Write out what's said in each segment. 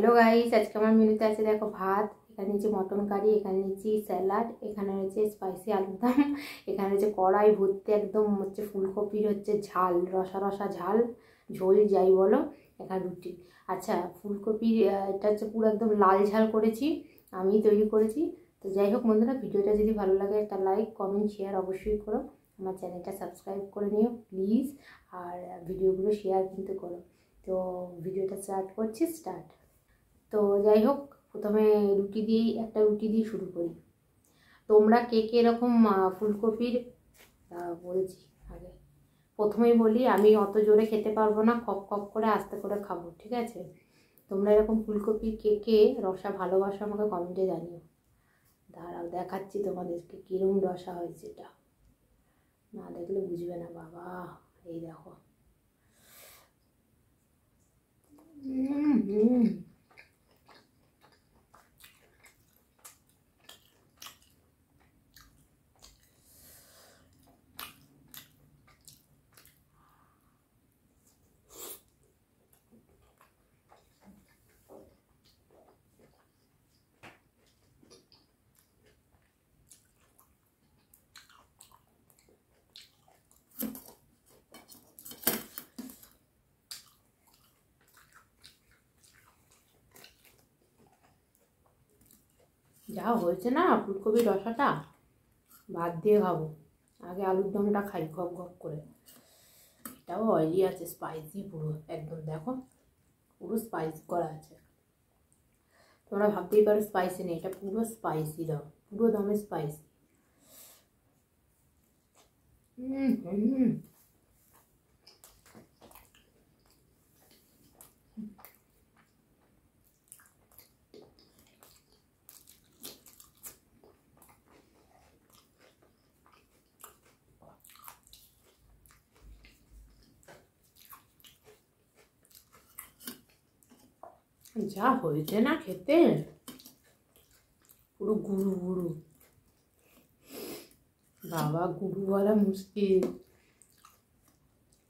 Hello guys, আজকে আমার মেনুতে আছে দেখো ভাত, এখানে নিচে মটন কারি, এখানে নিচে স্যালাড, এখানে হচ্ছে স্পাইসি আলুর দম, এখানে হচ্ছে কড়াই ভর্তি একদম হচ্ছে ফুলকপির হচ্ছে ঝাল, রসা রসা ঝাল, ঝোল যাই বলো। এখানে রুটি। আচ্ছা, ফুলকপির এটা হচ্ছে পুরো একদম লাল ঝাল করেছি, আমি তৈরি করেছি। তো যাই হোক বন্ধুরা, ভিডিওটা যদি ভালো লাগে একটা লাইক কমেন্ট শেয়ার অবশ্যই করো, আমার চ্যানেলটা সাবস্ক্রাইব করে নিও প্লিজ, আর ভিডিওগুলো শেয়ার কিন্তু করো। তো ভিডিওটা স্টার্ট করছি, স্টার্ট। তো যাই হোক, প্রথমে একটা রুটি দিয়ে শুরু করি। তোমরা কে কে এরকম ফুলকপির বলছি আগে, প্রথমেই বলি আমি অত জোরে খেতে পারবো না, খপ খপ করে আস্তে করে খাবো, ঠিক আছে? তোমরা এরকম ফুলকপি কে কে রসা ভালোবাসো আমাকে কমেন্টে জানিও। দাঁড়াও দেখাচ্ছি তোমাদেরকে কিরম রসা হয়েছে, এটা না দেখলে বুঝবে না বাবা। এই দেখো। যা হয়েছে না ফুলকপির রসাটা, ভাত দিয়ে খাবো। আগে আলুর দমটা খাই গপ গপ করে। এটাও অয়েলি আছে, স্পাইসি পুরো একদম, দেখো পুরো স্পাইসি করা আছে। তোমরা ভাবতেই পারো স্পাইসি নেই, এটা পুরো স্পাইসি দাও, পুরো দমে স্পাইসি। যা হয়েছে না খেতে, পুরো গুরু গুরু বাবা, গুরু বলা মুশকিল,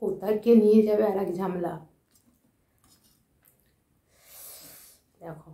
কোথায় কে নিয়ে যাবে আর এক ঝামেলা। দেখো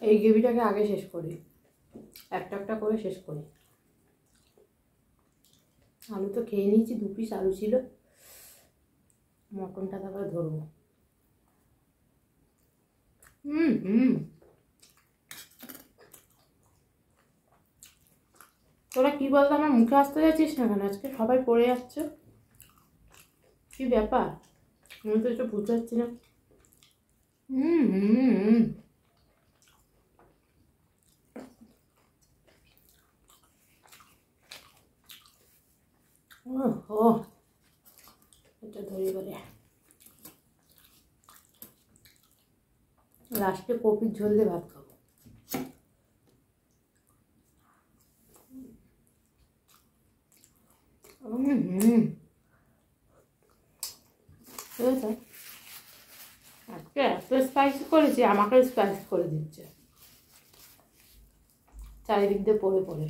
এই গ্রেভিটাকে আগে শেষ করি, একটা একটা করে শেষ করি। আলু তো খেয়ে নিয়েছি, 2 পিস আলু ছিল, মটনটা তারপরে ধরবো। তোরা কি বলতো, আমার মুখে আসতে যাচ্ছিস না কেন? আজকে সবাই পড়ে যাচ্ছে, কি ব্যাপার? আমি তো এটা বুঝতে পারছি না। ও এটা ধরে এবারে লাস্টে কপির ঝোল দিয়ে ভাত খাবো। আজকে এত স্পাইসি করেছি, আমাকে স্পাইসি করে দিচ্ছে চারিদিক দিয়ে পড়ে পড়ে।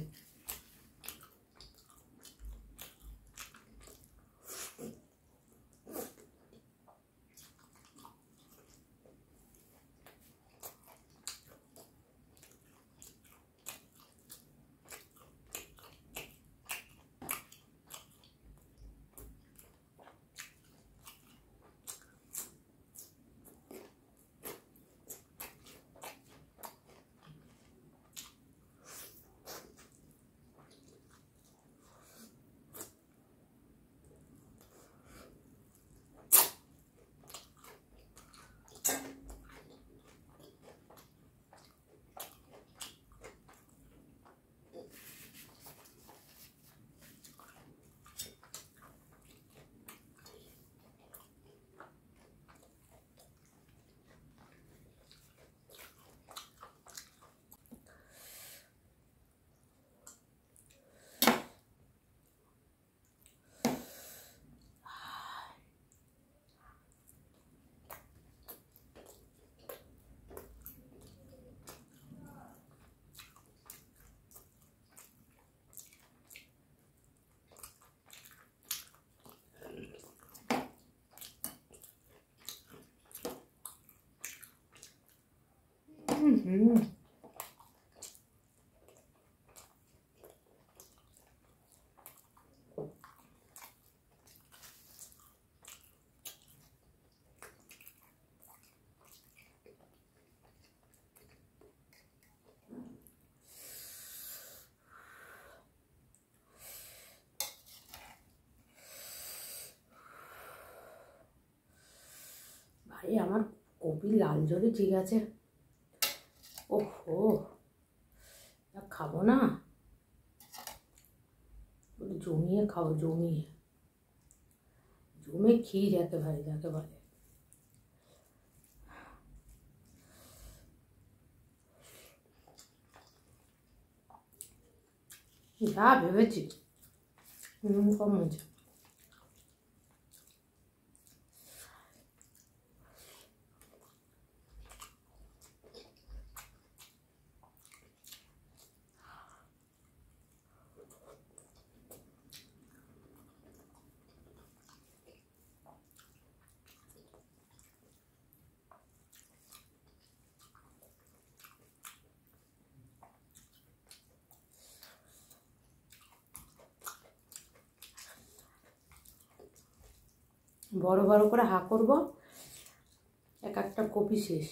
হুম। ভাই আমার কপি লাল জলে ঠিক আছে। ওহো, খাবো না, জমিয়ে খাবো, জমিয়ে জমে ক্ষীর একেবারে যাকে বলে। যা ভেবেছি কম হয়েছে। বড় বড় করে হা করব, এক একটা কপি শেষ।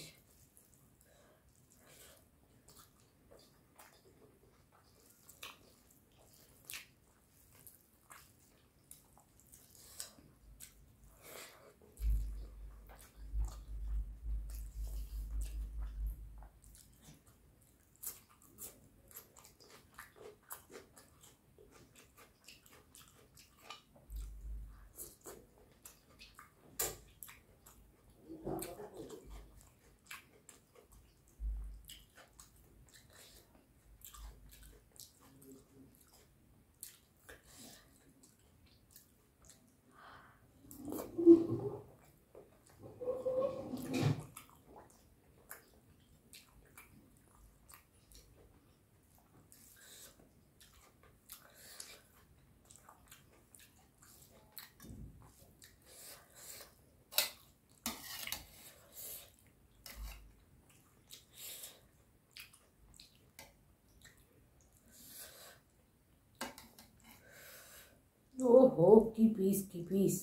ওহো, কি পিস কি পিস,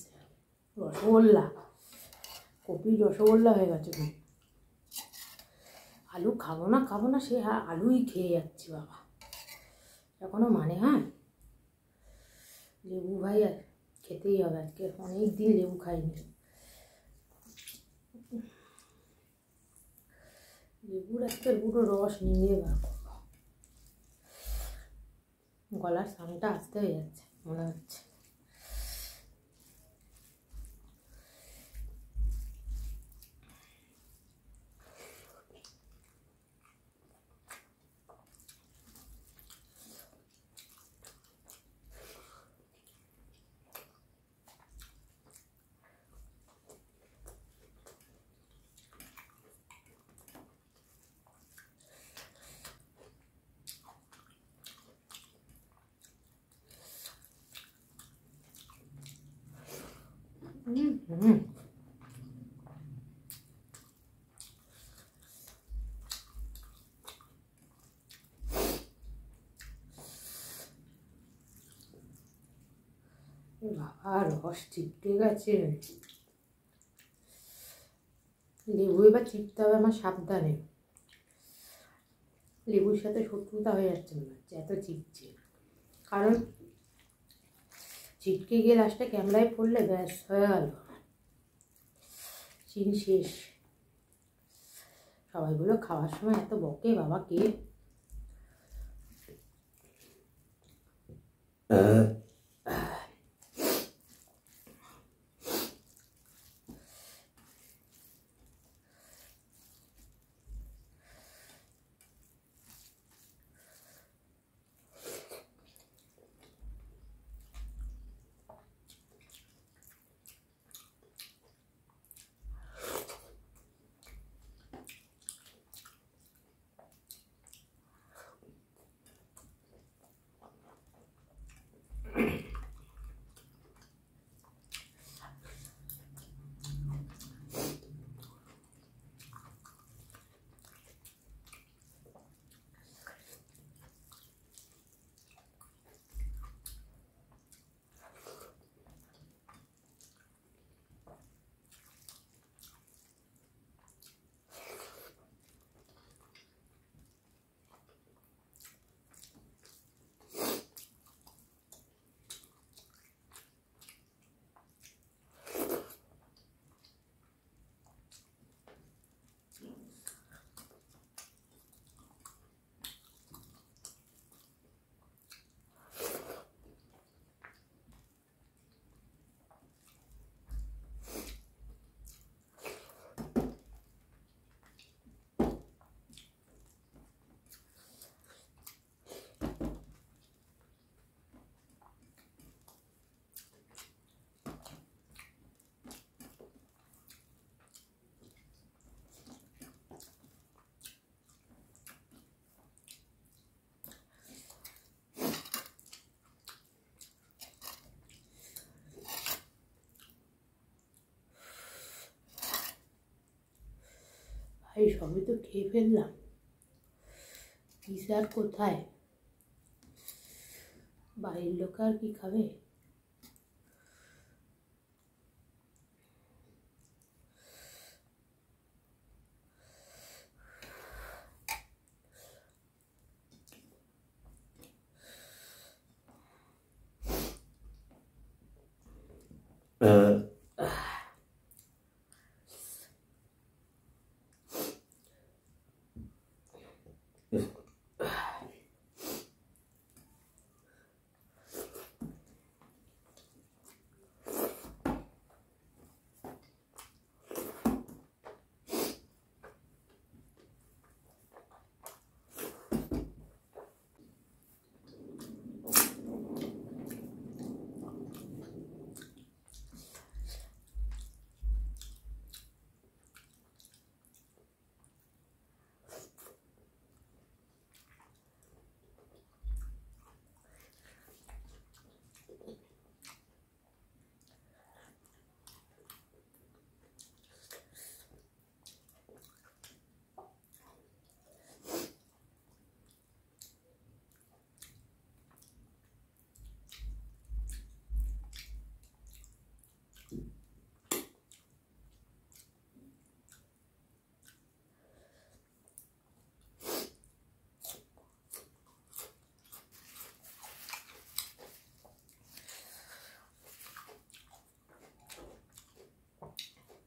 রসগোল্লা, কপির রসগোল্লা হয়ে গেছে। আলু খাবো না খাবো না, সে আলুই খেয়ে যাচ্ছি বাবা, এখনো মানে হয়। লেবু ভাই আর খেতেই হবে, আজকে অনেক দিন লেবু খাইনি। লেবুর একটা পুরো রস নিয়ে বার করবো। গলার সাউন্ডটা আসতে হয়ে যাচ্ছে মনে হচ্ছে। বাবা রস চিপটে গেছে, লেবু এবার চিপতে হবে আমার সাবধানে, লেবুর সাথে শত্রুতা হয়ে যাচ্ছে মনে হচ্ছে এত চিপছে। কারণ চিটকে গিয়ে লাস্টে ক্যামেরায় পড়লে ব্যাস হয়ে গেল, চিনি শেষ। সবাইগুলো খাওয়ার সময় এত বকে বাবা কে। এই সবই তো খেয়ে ফেললাম, কি স্যার কোথায়, বাড়ির লোক আর কি খাবে?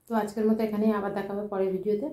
তো আজকের মতো এখানেই, আবার দেখা হবে পরের ভিডিওতে।